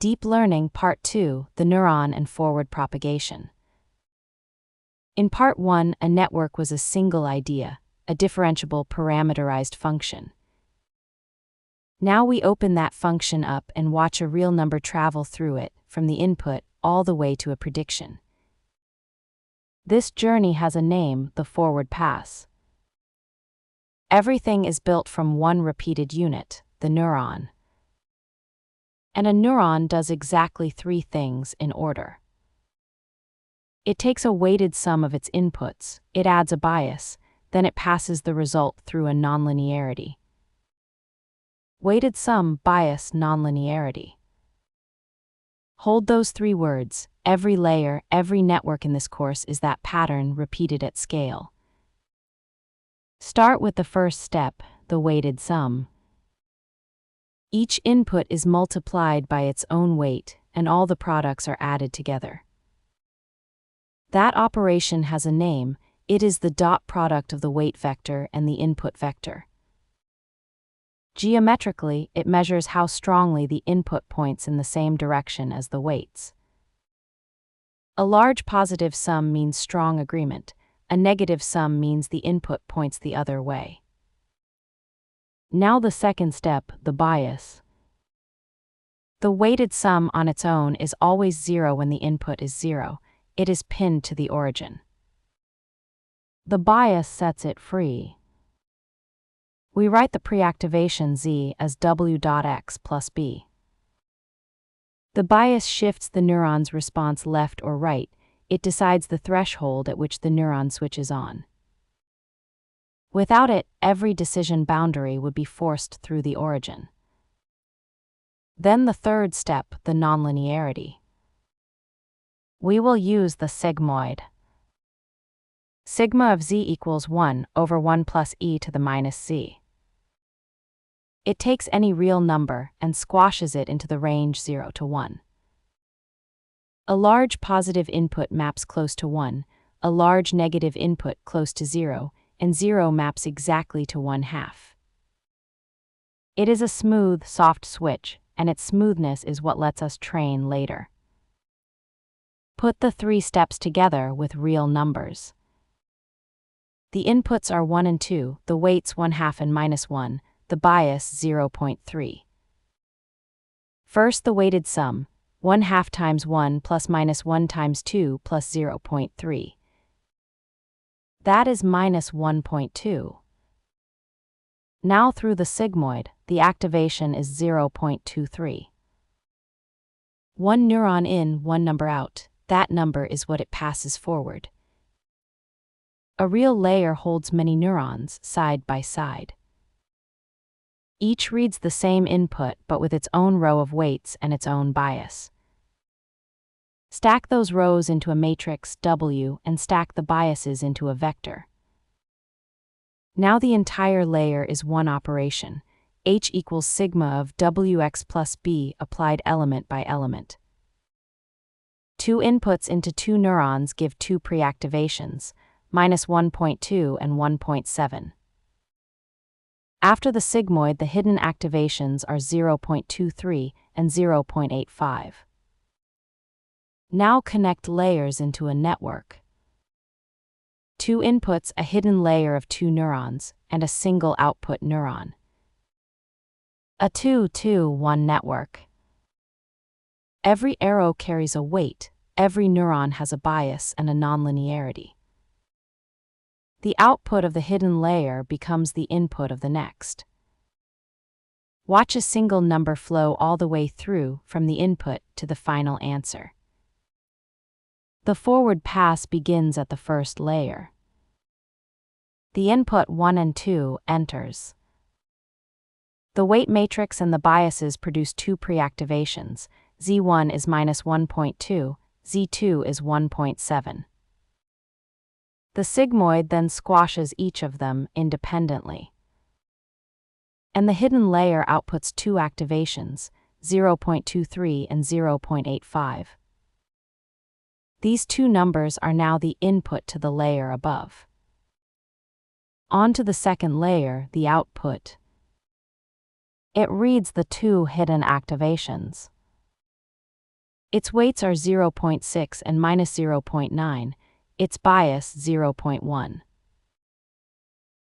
Deep Learning Part 2, the Neuron and Forward Propagation. In Part 1, a network was a single idea, a differentiable parameterized function. Now we open that function up and watch a real number travel through it, from the input all the way to a prediction. This journey has a name, the forward pass. Everything is built from one repeated unit, the neuron. And a neuron does exactly three things in order. It takes a weighted sum of its inputs, it adds a bias, then it passes the result through a nonlinearity. Weighted sum, bias, nonlinearity. Hold those three words. Every layer, every network in this course is that pattern repeated at scale. Start with the first step, the weighted sum. Each input is multiplied by its own weight, and all the products are added together. That operation has a name. It is the dot product of the weight vector and the input vector. Geometrically, it measures how strongly the input points in the same direction as the weights. A large positive sum means strong agreement. A negative sum means the input points the other way. Now the second step, the bias. The weighted sum on its own is always 0 when the input is 0. It is pinned to the origin. The bias sets it free. We write the preactivation z as w.x plus b. The bias shifts the neuron's response left or right. It decides the threshold at which the neuron switches on. Without it, every decision boundary would be forced through the origin. Then the third step, the nonlinearity. We will use the sigmoid. Sigma of z equals 1 over 1 plus e to the minus z. It takes any real number and squashes it into the range 0 to 1. A large positive input maps close to 1, a large negative input close to 0, and 0 maps exactly to 1/2. It is a smooth, soft switch, and its smoothness is what lets us train later. Put the three steps together with real numbers. The inputs are 1 and 2, the weights 1/2 and -1, the bias 0.3. First the weighted sum, 1/2 times 1 plus -1 times 2 plus 0.3. That is -1.2. Now through the sigmoid, the activation is 0.23. One neuron in, one number out. That number is what it passes forward. A real layer holds many neurons, side by side. Each reads the same input but with its own row of weights and its own bias. Stack those rows into a matrix W and stack the biases into a vector. Now the entire layer is one operation. H equals sigma of Wx plus b applied element by element. Two inputs into two neurons give two preactivations, -1.2 and 1.7. After the sigmoid, the hidden activations are 0.23 and 0.85. Now connect layers into a network. Two inputs, a hidden layer of two neurons, and a single output neuron. A 2-2-1 network. Every arrow carries a weight, every neuron has a bias and a nonlinearity. The output of the hidden layer becomes the input of the next. Watch a single number flow all the way through from the input to the final answer. The forward pass begins at the first layer. The input 1 and 2 enters. The weight matrix and the biases produce two preactivations. Z1 is -1.2, Z2 is 1.7. The sigmoid then squashes each of them independently. And the hidden layer outputs two activations, 0.23 and 0.85. These two numbers are now the input to the layer above. On to the second layer, the output. It reads the two hidden activations. Its weights are 0.6 and minus 0.9, its bias 0.1.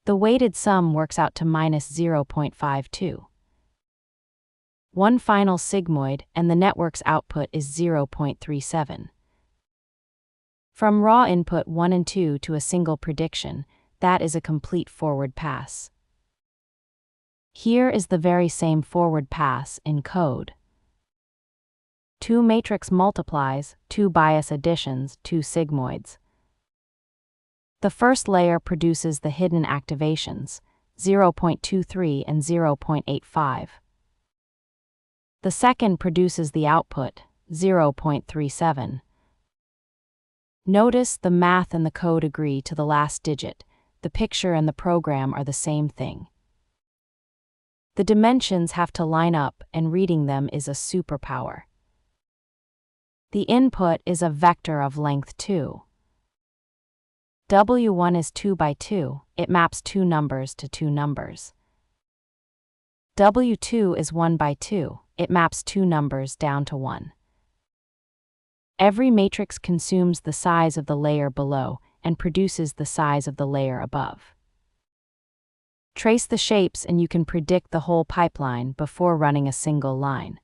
The weighted sum works out to minus 0.52. One final sigmoid and the network's output is 0.37. From raw input 1 and 2 to a single prediction, that is a complete forward pass. Here is the very same forward pass in code. 2 matrix multiplies, 2 bias additions, 2 sigmoids. The first layer produces the hidden activations, 0.23 and 0.85. The second produces the output, 0.37. Notice the math and the code agree to the last digit. The picture and the program are the same thing. The dimensions have to line up, and reading them is a superpower. The input is a vector of length 2. W1 is 2 by 2, it maps 2 numbers to 2 numbers. W2 is 1 by 2, it maps 2 numbers down to 1. Every matrix consumes the size of the layer below and produces the size of the layer above. Trace the shapes and you can predict the whole pipeline before running a single line.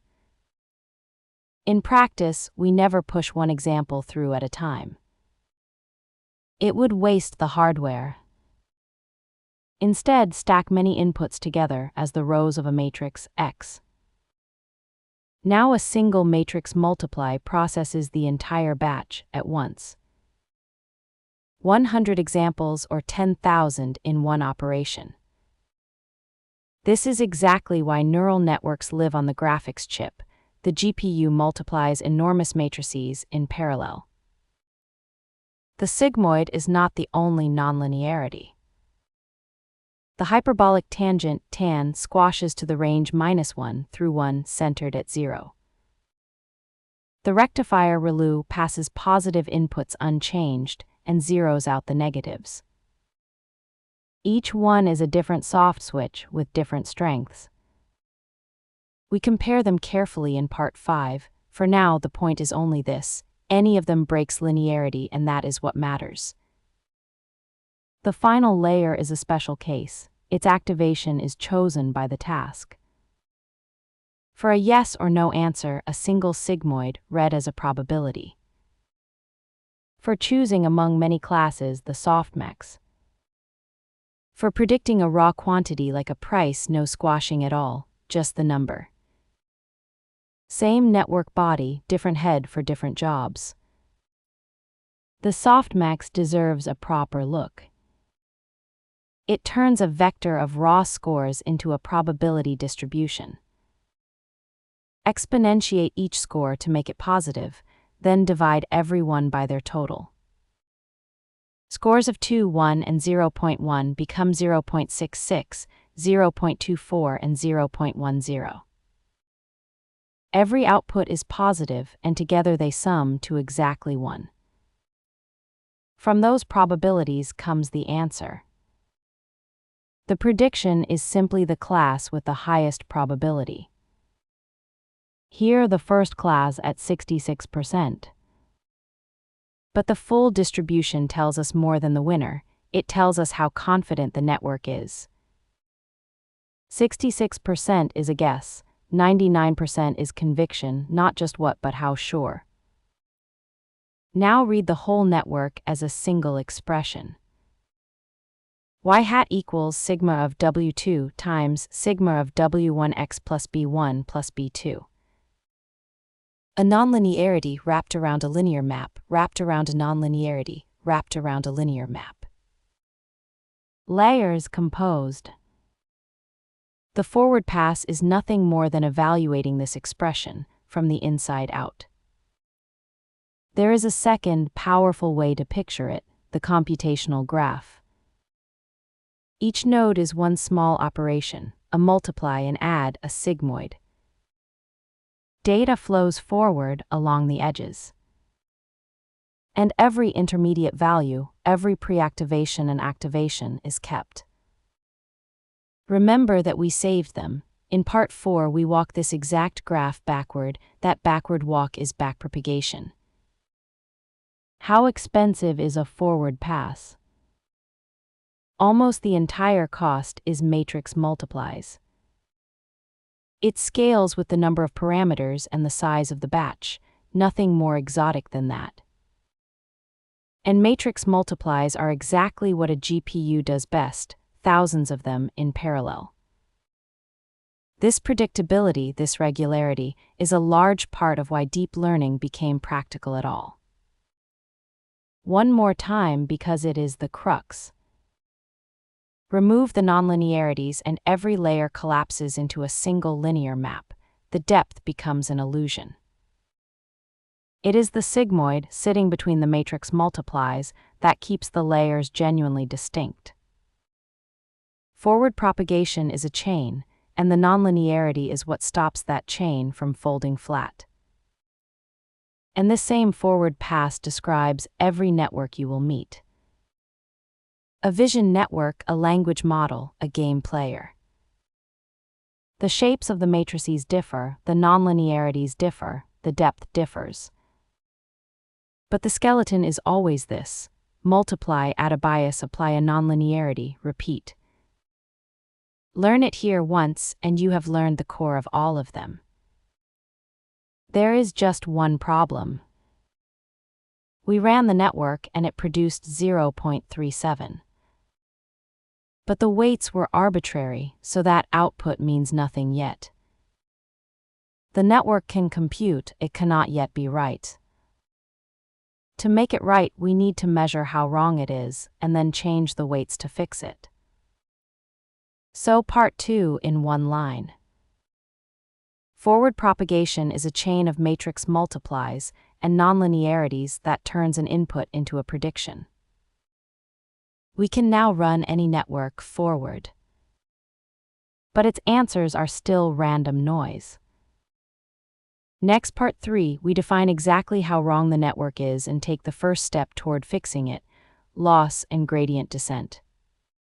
In practice, we never push one example through at a time. It would waste the hardware. Instead, stack many inputs together as the rows of a matrix X. Now a single matrix multiply processes the entire batch at once. 100 examples or 10,000 in one operation. This is exactly why neural networks live on the graphics chip. The GPU multiplies enormous matrices in parallel. The sigmoid is not the only nonlinearity. The hyperbolic tangent, tan, squashes to the range -1 through 1 centered at 0. The rectifier ReLU passes positive inputs unchanged and zeroes out the negatives. Each one is a different soft switch with different strengths. We compare them carefully in Part 5. For now, the point is only this: any of them breaks linearity, and that is what matters. The final layer is a special case. Its activation is chosen by the task. For a yes or no answer, a single sigmoid, read as a probability. For choosing among many classes, the softmax. For predicting a raw quantity like a price, no squashing at all, just the number. Same network body, different head for different jobs. The softmax deserves a proper look. It turns a vector of raw scores into a probability distribution. Exponentiate each score to make it positive, then divide every one by their total. Scores of 2, 1, and 0.1 become 0.66, 0.24, and 0.10. Every output is positive, and together they sum to exactly 1. From those probabilities comes the answer. The prediction is simply the class with the highest probability. Here the first class at 66%. But the full distribution tells us more than the winner. It tells us how confident the network is. 66% is a guess, 99% is conviction, not just what but how sure. Now read the whole network as a single expression. Y hat equals sigma of W2 times sigma of W1x plus B1 plus B2. A nonlinearity wrapped around a linear map, wrapped around a nonlinearity, wrapped around a linear map. Layers composed. The forward pass is nothing more than evaluating this expression from the inside out. There is a second, powerful way to picture it, the computational graph. Each node is one small operation, a multiply and add, a sigmoid. Data flows forward along the edges. And every intermediate value, every pre-activation and activation is kept. Remember that we saved them, In part 4, we walk this exact graph backward. That backward walk is backpropagation. How expensive is a forward pass? Almost the entire cost is matrix multiplies. It scales with the number of parameters and the size of the batch, nothing more exotic than that. And matrix multiplies are exactly what a GPU does best, thousands of them in parallel. This predictability, this regularity, is a large part of why deep learning became practical at all. One more time because it is the crux. Remove the nonlinearities and every layer collapses into a single linear map. The depth becomes an illusion. It is the sigmoid sitting between the matrix multiplies that keeps the layers genuinely distinct. Forward propagation is a chain, and the nonlinearity is what stops that chain from folding flat. And this same forward pass describes every network you will meet. A vision network, a language model, a game player. The shapes of the matrices differ, the nonlinearities differ, the depth differs. But the skeleton is always this: multiply, add a bias, apply a nonlinearity, repeat. Learn it here once, and you have learned the core of all of them. There is just one problem. We ran the network and it produced 0.37. But the weights were arbitrary, so that output means nothing yet. The network can compute, it cannot yet be right. To make it right, we need to measure how wrong it is, and then change the weights to fix it. So part 2 in one line. Forward propagation is a chain of matrix multiplies and nonlinearities that turns an input into a prediction. We can now run any network forward. But its answers are still random noise. Next, part 3, we define exactly how wrong the network is and take the first step toward fixing it: loss and gradient descent.